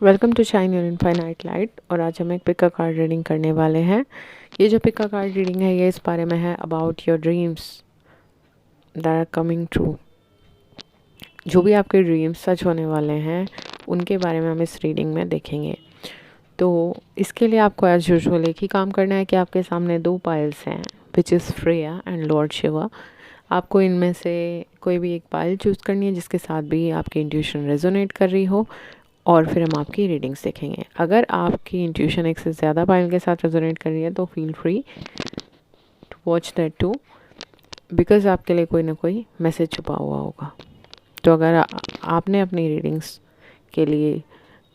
Welcome to shine your infinite light. और आज हम एक पिक का कार्ड रीडिंग करने वाले हैं। ये जो पिक का कार्ड रीडिंग है ये इस बारे में है about your dreams that are coming true. जो भी आपके ड्रीम्स सच होने वाले हैं उनके बारे में हम इस रीडिंग में देखेंगे। तो इसके लिए आपको एज यूजुअल एक ही काम करना है कि आपके सामने दो पाइल्स हैं which is Freya and Lord Shiva. आपको इनमें से कोई भी एक पाइल चूज़ करनी है जिसके साथ भी आपकी इंट्यूशन रेजोनेट कर रही हो, और फिर हम आपकी रीडिंग्स देखेंगे। अगर आपकी इंट्यूशन एक से ज़्यादा पाइल के साथ रेजोनेट कर रही है तो feel free to watch that too, because आपके लिए कोई ना कोई मैसेज छुपा हुआ होगा। तो अगर आपने अपनी रीडिंग्स के लिए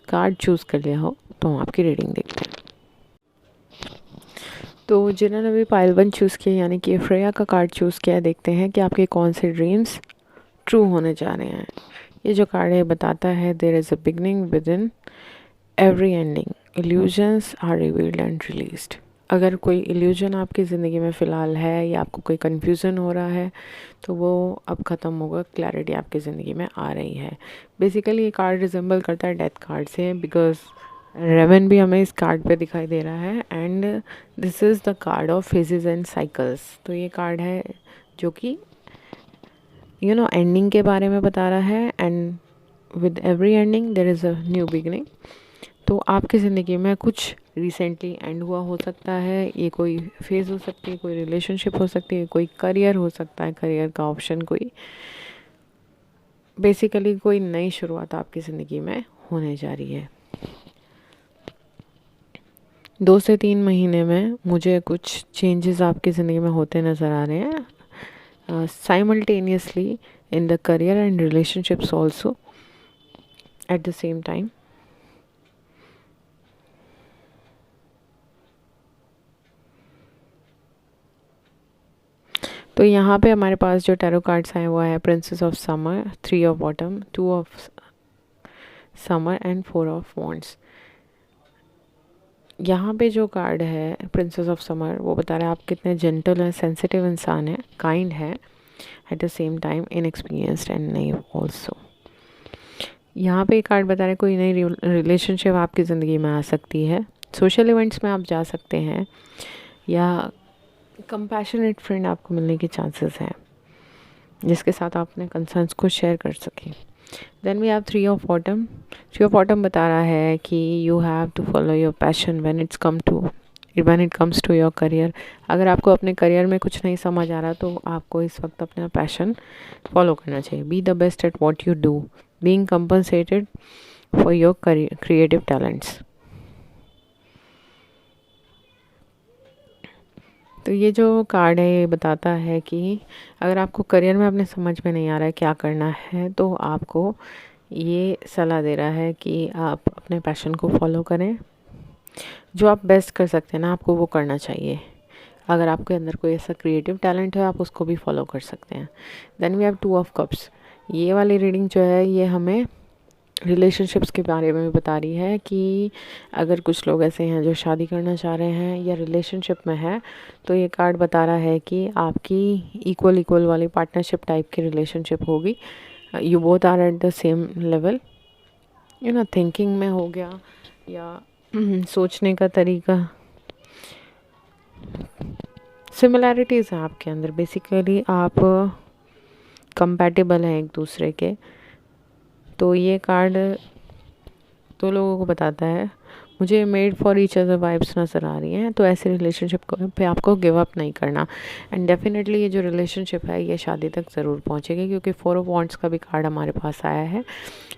कार्ड चूज़ कर लिया हो तो हम आपकी रीडिंग देखते हैं। तो जिन्होंने भी पाइल 1 चूज़ किया यानी कि फ्रेया का कार्ड चूज़ किया है, देखते हैं कि आपके कौन से ड्रीम्स ट्रू होने जा रहे हैं। ये जो कार्ड है बताता है there is a beginning within every ending, illusions are revealed and released. अगर कोई इल्यूजन आपकी ज़िंदगी में फ़िलहाल है या आपको कोई कन्फ्यूज़न हो रहा है तो वो अब ख़त्म होगा, क्लैरिटी आपकी ज़िंदगी में आ रही है। बेसिकली ये कार्ड रिजेंबल करता है डेथ कार्ड से, बिकॉज रेवन भी हमें इस कार्ड पे दिखाई दे रहा है and this is the card of phases and cycles. तो ये कार्ड है जो कि एंडिंग के बारे में बता रहा है, and with every ending there is a new beginning. तो आपकी ज़िंदगी में कुछ रिसेंटली एंड हुआ हो सकता है, ये कोई फेज़ हो सकती है, कोई रिलेशनशिप हो सकती है, कोई करियर हो सकता है, करियर का ऑप्शन, कोई बेसिकली कोई नई शुरुआत आपकी ज़िंदगी में होने जा रही है। 2 से 3 महीने में मुझे कुछ चेंजेस आपकी ज़िंदगी में होते नज़र आ रहे हैं, simultaneously in the career and relationships also eight the same time. तो यहाँ पे हमारे पास जो टैरो कार्ड्स आए हुआ है princess of summer, 3 of autumn, 2 of summer and 4 of wands. यहाँ पे जो कार्ड है प्रिंसेस ऑफ समर वो बता रहा है आप कितने जेंटल हैं, सेंसिटिव इंसान हैं, काइंड है, eight the same time inexperienced and naive also. यहाँ पे कार्ड बता रहे हैं कोई नई रिलेशनशिप आपकी ज़िंदगी में आ सकती है, सोशल इवेंट्स में आप जा सकते हैं, या कंपैशनेट फ्रेंड आपको मिलने के चांसेस हैं जिसके साथ आप अपने कंसर्न्स को शेयर कर सकें। Then we have 3 of autumn. 3 of autumn बता रहा है कि you have to follow your passion when it comes to your career. अगर आपको अपने करियर में कुछ नहीं समझ आ रहा तो आपको इस वक्त अपना पैशन फॉलो करना चाहिए। Be the best at what you do, being compensated for your creative talents. तो ये जो कार्ड है ये बताता है कि अगर आपको करियर में अपने समझ में नहीं आ रहा है क्या करना है तो आपको ये सलाह दे रहा है कि आप अपने पैशन को फॉलो करें। जो आप बेस्ट कर सकते हैं ना आपको वो करना चाहिए। अगर आपके अंदर कोई ऐसा क्रिएटिव टैलेंट है आप उसको भी फॉलो कर सकते हैं। Then we have 2 of cups. ये वाली रीडिंग जो है ये हमें रिलेशनशिप्स के बारे में भी बता रही है कि अगर कुछ लोग ऐसे हैं जो शादी करना चाह रहे हैं या रिलेशनशिप में है तो ये कार्ड बता रहा है कि आपकी इक्वल इक्वल वाली पार्टनरशिप टाइप की रिलेशनशिप होगी। You both are at the same level, thinking में हो गया या सोचने का तरीका, सिमिलैरिटीज़ हैं आपके अंदर। बेसिकली आप कंपैटिबल हैं एक दूसरे के। तो ये कार्ड दो लोगों को बताता है, मुझे made for each other vibes नज़र आ रही हैं। तो ऐसे रिलेशनशिप पे आपको गिव अप नहीं करना, एंड डेफिनेटली ये जो रिलेशनशिप है ये शादी तक ज़रूर पहुंचेगी, क्योंकि 4 ऑफ वॉन्ड्स का भी कार्ड हमारे पास आया है।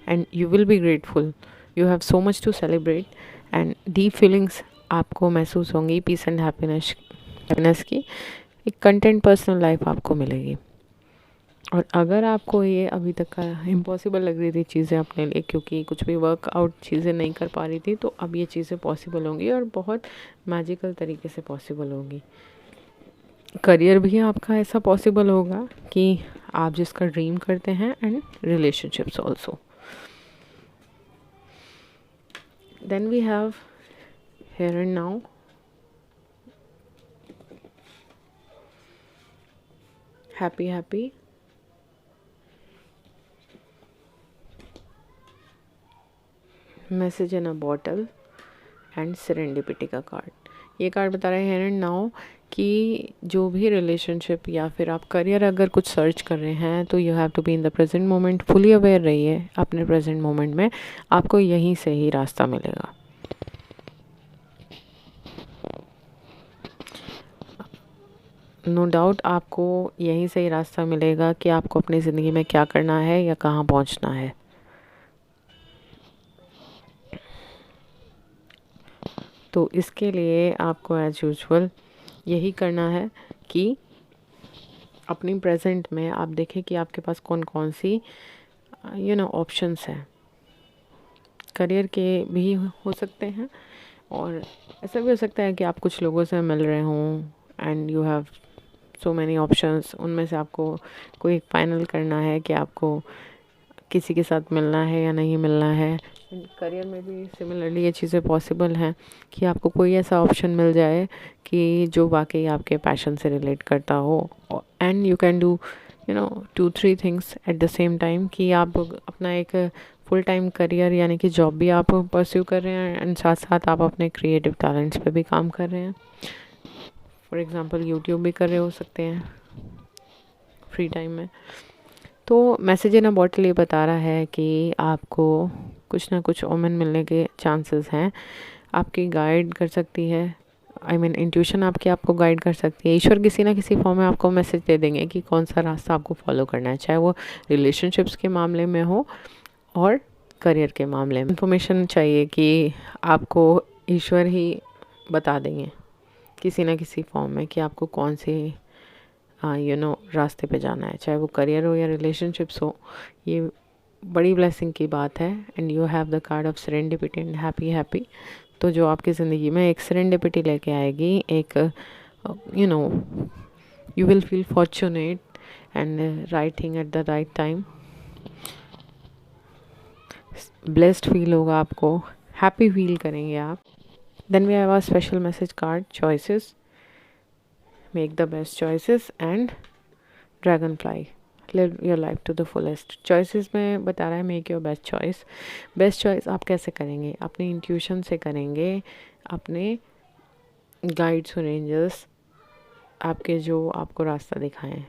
And you will be grateful, you have so much to celebrate, and deep feelings आपको महसूस होंगी, पीस एंड हैप्पीनेस की। एक कंटेंट पर्सनल लाइफ आपको मिलेगी। और अगर आपको ये अभी तक का इम्पॉसिबल लग रही थी चीज़ें अपने लिए, क्योंकि कुछ भी वर्कआउट चीज़ें नहीं कर पा रही थी, तो अब ये चीज़ें पॉसिबल होंगी और बहुत मैजिकल तरीके से पॉसिबल होंगी। करियर भी आपका ऐसा पॉसिबल होगा कि आप जिसका ड्रीम करते हैं, and relationships also. Then we have here and now. Happy message in a bottle and serendipity का कार्ड। ये कार्ड बता रहे हैं एंड नाउ कि जो भी रिलेशनशिप या फिर आप करियर अगर कुछ सर्च कर रहे हैं तो you have to be in the present moment, fully aware रहिए अपने प्रेजेंट मोमेंट में, आपको यहीं से ही रास्ता मिलेगा। नो डाउट आपको यहीं से ही रास्ता मिलेगा कि आपको अपनी ज़िंदगी में क्या करना है या कहाँ पहुँचना है। तो इसके लिए आपको एज यूजुअल यही करना है कि अपनी प्रेजेंट में आप देखें कि आपके पास कौन कौन सी ऑप्शंस हैं। करियर के भी हो सकते हैं और ऐसा भी हो सकता है कि आप कुछ लोगों से मिल रहे हों and you have so many options, उनमें से आपको कोई फाइनल करना है कि आपको किसी के साथ मिलना है या नहीं मिलना है। करियर में भी सिमिलरली ये चीज़ें पॉसिबल हैं कि आपको कोई ऐसा ऑप्शन मिल जाए कि जो वाकई आपके पैशन से रिलेट करता हो and you can do 2-3 things at the same time, कि आप अपना एक फुल टाइम करियर यानी कि जॉब भी आप परस्यू कर रहे हैं एंड साथ साथ आप अपने क्रिएटिव टैलेंट्स पे भी काम कर रहे हैं। फॉर एग्ज़ाम्पल यूट्यूब भी कर रहे हो सकते हैं फ्री टाइम में। तो मैसेज इन अ बॉटल ये बता रहा है कि आपको कुछ ना कुछ ओमेन मिलने के चांसेस हैं, आपकी गाइड कर सकती है, इंट्यूशन आपको गाइड कर सकती है। ईश्वर किसी ना किसी फॉर्म में आपको मैसेज दे देंगे कि कौन सा रास्ता आपको फॉलो करना है, चाहे वो रिलेशनशिप्स के मामले में हो और करियर के मामले में। इन्फॉर्मेशन चाहिए कि आपको ईश्वर ही बता देंगे किसी ना किसी फॉर्म में कि आपको कौन से रास्ते पे जाना है, चाहे वो करियर हो या रिलेशनशिप्स हो। ये बड़ी ब्लेसिंग की बात है and you have the card of serendipity and happy. तो जो आपकी ज़िंदगी में एक सेरेंडिपिटी लेके आएगी, एक you will feel fortunate and right thing at the right time, blessed feel होगा आपको, हैप्पी फील करेंगे आप। Then we have a special message card, choices, make the best choices and dragonfly, live your life to the fullest. Choices में बता रहा है make your best choice. Best choice आप कैसे करेंगे? अपनी इंट्यूशन से करेंगे, अपने गाइड्स और एंजल्स आपके जो आपको रास्ता दिखाएं,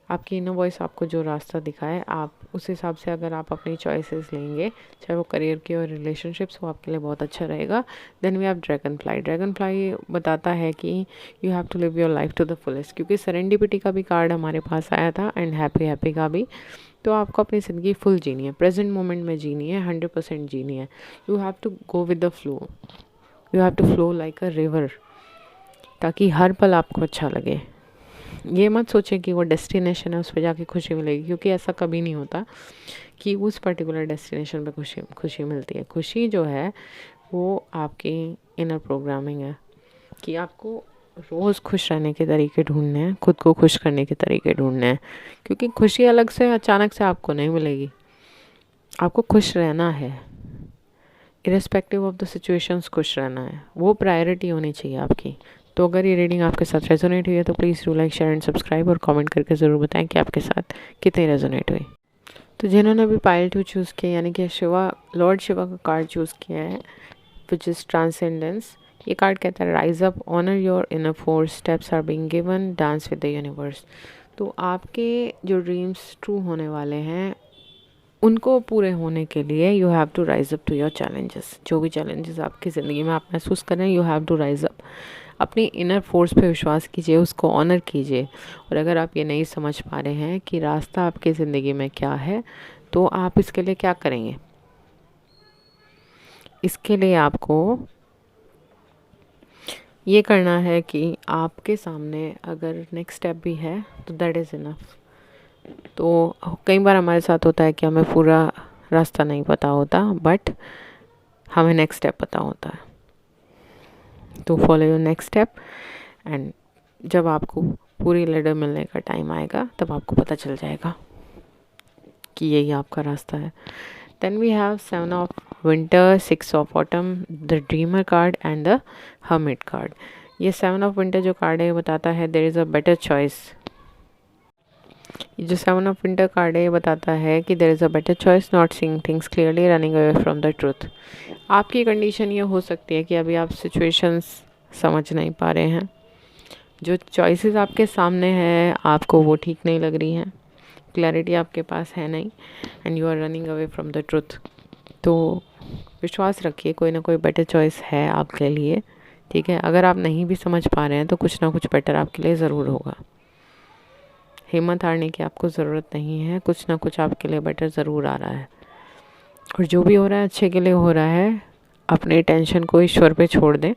आपकी इनर वॉइस आपको जो रास्ता दिखाए, आप उस हिसाब से अगर आप अपनी चॉइसेस लेंगे, चाहे वो करियर की और रिलेशनशिप्स, वो आपके लिए बहुत अच्छा रहेगा। Then we have dragonfly. Dragonfly बताता है कि you have to live your life to the fullest, क्योंकि सेरेंडिपिटी का भी कार्ड हमारे पास आया था एंड हैप्पी का भी। तो आपको अपनी ज़िंदगी फुल जीनी है, प्रेजेंट मोमेंट में जीनी है, 100% जीनी है। You have to go with the flow, you have to flow like a river, ताकि हर पल आपको अच्छा लगे। ये मत सोचें कि वो डेस्टिनेशन है उस पर जाके खुशी मिलेगी, क्योंकि ऐसा कभी नहीं होता कि उस पर्टिकुलर डेस्टिनेशन पे खुशी मिलती है। खुशी जो है वो आपकी इनर प्रोग्रामिंग है कि आपको रोज़ खुश रहने के तरीके ढूंढने हैं, खुद को खुश करने के तरीके ढूंढने हैं, क्योंकि खुशी अलग से अचानक से आपको नहीं मिलेगी। आपको खुश रहना है, इरेस्पेक्टिव ऑफ द सिचुएशंस खुश रहना है, वो प्रायोरिटी होनी चाहिए आपकी। तो अगर ये रीडिंग आपके साथ रेजोनेट हुई है तो please do like, share and subscribe और कमेंट करके ज़रूर बताएं कि आपके साथ कितनी रेजोनेट हुई। तो जिन्होंने भी पाइल 2 चूज़ किया, यानी कि लॉर्ड शिवा का कार्ड चूज़ किया है, विच इज़ ट्रांसेंडेंस, ये कार्ड कहता है rise up, honour your inner force, steps are being given, dance with the universe. तो आपके जो ड्रीम्स ट्रू होने वाले हैं, उनको पूरे होने के लिए you have to rise up to your challenges. जो भी चैलेंजेस आपकी ज़िंदगी में आप महसूस कर रहे हैं, you have to rise up. अपनी इनर फोर्स पे विश्वास कीजिए, उसको ऑनर कीजिए। और अगर आप ये नहीं समझ पा रहे हैं कि रास्ता आपकी ज़िंदगी में क्या है, तो आप इसके लिए क्या करेंगे? इसके लिए आपको ये करना है कि आपके सामने अगर नेक्स्ट स्टेप भी है तो दैट इज़ इनफ। तो कई बार हमारे साथ होता है कि हमें पूरा रास्ता नहीं पता होता, बट हमें नेक्स्ट स्टेप पता होता है। तो follow your next step and जब आपको पूरी लेडर मिलने का टाइम आएगा तब आपको पता चल जाएगा कि यही आपका रास्ता है। Then we have 7 of winter, 6 of autumn, the dreamer card and the hermit card. ये 7 ऑफ विंटर जो कार्ड है बताता है there is a better choice. ये जो 7 ऑफ विंटर कार्ड है ये बताता है कि there is a better choice, not seeing things clearly, running away from the truth. आपकी कंडीशन ये हो सकती है कि अभी आप सिचुएशंस समझ नहीं पा रहे हैं, जो चॉइसेस आपके सामने हैं आपको वो ठीक नहीं लग रही हैं, क्लैरिटी आपके पास है नहीं, and you are running away from the truth. तो विश्वास रखिए, कोई ना कोई बेटर चॉइस है आपके लिए, ठीक है। अगर आप नहीं भी समझ पा रहे हैं तो कुछ ना कुछ बेटर आपके लिए ज़रूर होगा। हिम्मत हारने की आपको ज़रूरत नहीं है, कुछ ना कुछ आपके लिए बेटर ज़रूर आ रहा है, और जो भी हो रहा है अच्छे के लिए हो रहा है। अपनी टेंशन को ईश्वर पे छोड़ दें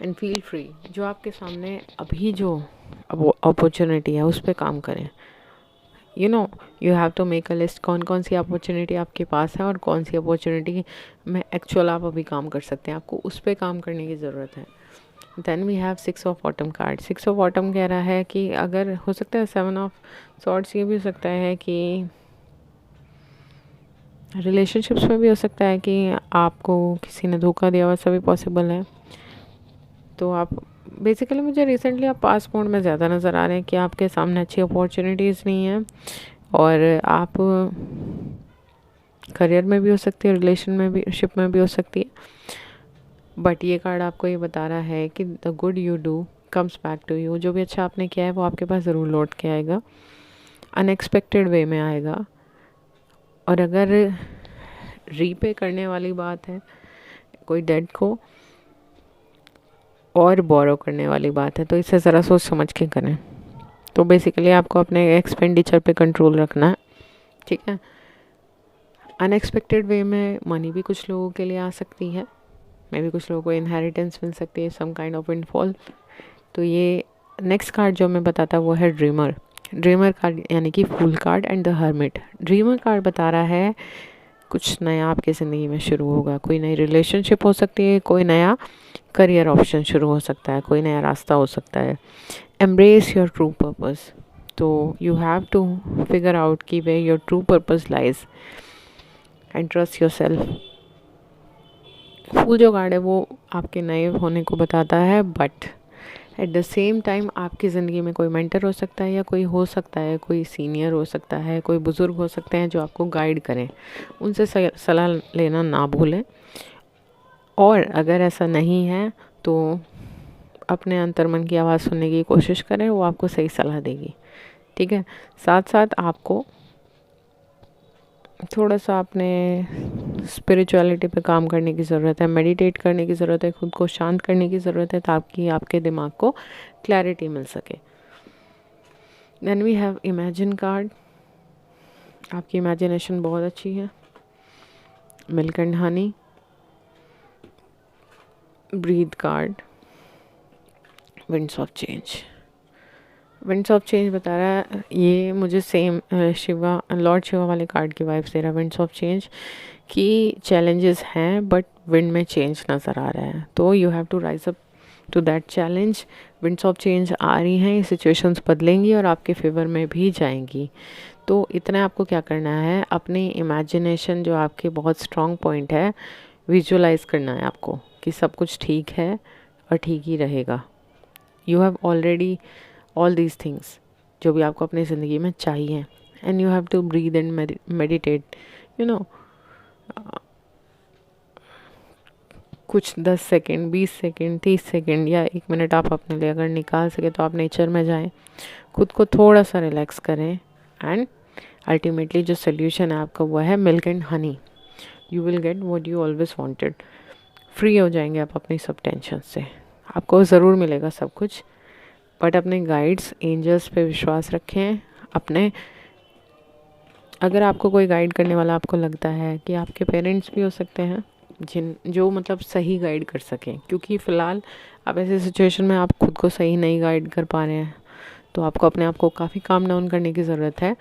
एंड फील फ्री। जो आपके सामने अभी जो अपॉर्चुनिटी है उस पर काम करें। You have to make a list, कौन कौन सी अपॉर्चुनिटी आपके पास है और कौन सी अपॉर्चुनिटी में एक्चुअल आप अभी काम कर सकते हैं, आपको उस पर काम करने की ज़रूरत है। Then we have 6 of autumn card. 6 of autumn कह रहा है कि अगर हो सकता है 7 ऑफ सॉर्ड्स ये भी हो सकता है कि रिलेशनशिप्स में भी हो सकता है कि आपको किसी ने धोखा दिया हुआ, सभी पॉसिबल है। तो आप बेसिकली, मुझे रिसेंटली आप पास मोड में ज़्यादा नज़र आ रहे हैं कि आपके सामने अच्छी अपॉर्चुनिटीज़ नहीं हैं, और आप करियर में भी हो सकती है, रिलेशन में भी, शिप में भी हो सकती है। बट ये कार्ड आपको ये बता रहा है कि the good you do comes back to you. जो भी अच्छा आपने किया है वो आपके पास ज़रूर लौट के आएगा, अनएक्सपेक्टेड वे में आएगा। और अगर रीपे करने वाली बात है, कोई डेट को और बोरो करने वाली बात है, तो इसे ज़रा सोच समझ के करें। तो बेसिकली आपको अपने एक्सपेंडिचर पे कंट्रोल रखना है, ठीक है। अनएक्सपेक्टेड वे में मनी भी कुछ लोगों के लिए आ सकती है, मे भी कुछ लोगों को इनहेरिटेंस मिल सकती है, सम काइंड ऑफ विंडफॉल। तो ये नेक्स्ट कार्ड जो मैं बताता वो है ड्रीमर। ड्रीमर कार्ड यानी कि fool card and the hermit. Dreamer card बता रहा है कुछ नया आपकी ज़िंदगी में शुरू होगा, कोई नई रिलेशनशिप हो सकती है, कोई नया करियर ऑप्शन शुरू हो सकता है, कोई नया रास्ता हो सकता है। Embrace your true purpose. तो you have to figure out कि way your true purpose lies and trust yourself. Fool जो कार्ड है वो आपके नए होने को बताता है, but at the same time आपकी ज़िंदगी में कोई मेंटर हो सकता है, या कोई हो सकता है, कोई सीनियर हो सकता है, कोई बुज़ुर्ग हो सकते हैं जो आपको गाइड करें। उनसे सलाह लेना ना भूलें, और अगर ऐसा नहीं है तो अपने अंतर्मन की आवाज़ सुनने की कोशिश करें, वो आपको सही सलाह देगी, ठीक है। साथ साथ आपको थोड़ा सा अपने स्पिरिचुअलिटी पे काम करने की ज़रूरत है, मेडिटेट करने की ज़रूरत है, खुद को शांत करने की ज़रूरत है, ताकि आपके दिमाग को क्लैरिटी मिल सके। Then we have imagine card. आपकी इमेजिनेशन बहुत अच्छी है। Milk and honey. Breathe card. Winds of change. Winds of change बता रहा है, ये मुझे सेम शिवा, लॉर्ड शिवा वाले कार्ड की वाइब्स दे रहा है। विंड्स ऑफ चेंज की चैलेंजेस हैं, बट विंड में चेंज नज़र आ रहा है, तो you have to rise up to that challenge. Winds of change आ रही हैं, ये सिचुएशंस बदलेंगी और आपके फेवर में भी जाएंगी। तो इतना आपको क्या करना है, अपनी इमेजिनेशन जो आपके बहुत स्ट्रॉन्ग पॉइंट है, विजुअलाइज करना है आपको कि सब कुछ ठीक है और ठीक ही रहेगा। You have already all these things जो भी आपको अपनी ज़िंदगी में चाहिए, and you have to breathe and meditate. कुछ 10 सेकेंड, 20 सेकेंड, 30 सेकेंड या 1 मिनट आप अपने लिए अगर निकाल सके तो आप नेचर में जाएं, खुद को थोड़ा सा रिलैक्स करें, एंड अल्टीमेटली जो सोल्यूशन है आपका वो है milk and Honey. You will get what you always wanted. Free हो जाएंगे आप अपनी सब टेंशन से, आपको ज़रूर मिलेगा सब कुछ। बट अपने गाइड्स, एंजल्स पे विश्वास रखें अपने। अगर आपको कोई गाइड करने वाला आपको लगता है कि आपके पेरेंट्स भी हो सकते हैं, जो मतलब सही गाइड कर सकें, क्योंकि फ़िलहाल आप ऐसे सिचुएशन में आप खुद को सही नहीं गाइड कर पा रहे हैं, तो आपको अपने आप को काफ़ी काम डाउन करने की ज़रूरत है।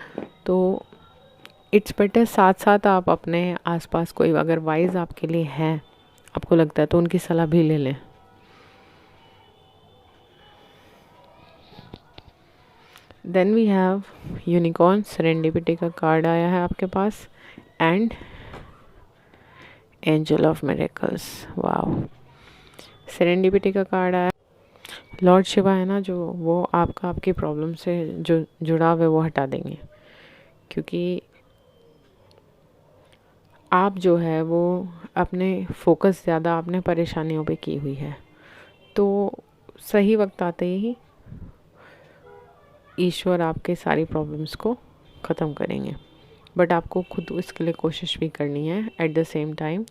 तो इट्स बेटर साथ साथ आप अपने आसपास कोई अगर वाइज आपके लिए है, आपको लगता है, तो उनकी सलाह भी ले लें। Then we have unicorn. Serendipity का कार्ड आया है आपके पास, and angel of miracles. Wow, serendipity का कार्ड आया। लॉर्ड शिवा है ना, जो वो आपकी प्रॉब्लम से जो जुड़ाव है वो हटा देंगे, क्योंकि आप जो है वो अपने फोकस ज़्यादा अपने परेशानियों पे की हुई है। तो सही वक्त आते ही ईश्वर आपके सारी प्रॉब्लम्स को ख़त्म करेंगे, बट आपको खुद इसके लिए कोशिश भी करनी है eight the same time.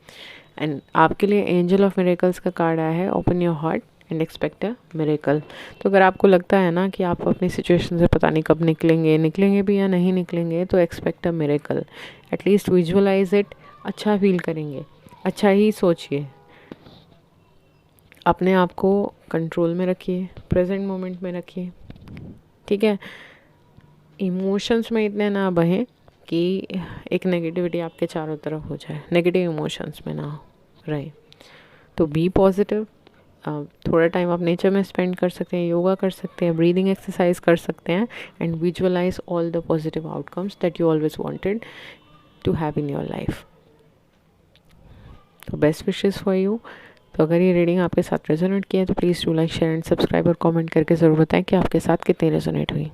And आपके लिए एंजल ऑफ मिरेकल्स का कार्ड आया है, open your heart and expect a miracle. तो अगर आपको लगता है ना कि आप अपनी सिचुएशन से पता नहीं कब निकलेंगे भी या नहीं निकलेंगे, तो expect a miracle, at least visualize it. अच्छा फील करेंगे, अच्छा ही सोचिए, अपने आप को कंट्रोल में रखिए, प्रेजेंट मोमेंट में रखिए, ठीक है। इमोशंस में इतने ना बहें कि एक नेगेटिविटी आपके चारों तरफ हो जाए, नेगेटिव इमोशंस में ना रहे। तो बी पॉजिटिव। थोड़ा टाइम आप नेचर में स्पेंड कर सकते हैं, योगा कर सकते हैं, ब्रीदिंग एक्सरसाइज कर सकते हैं, and visualize all the positive outcomes that you always wanted to have in your life. तो बेस्ट विशेस फॉर यू। तो अगर ये रीडिंग आपके साथ रेजोनेट किया है तो please do like, share and subscribe और कमेंट करके ज़रूर बताएं कि आपके साथ कितनी रेजोनेट हुई।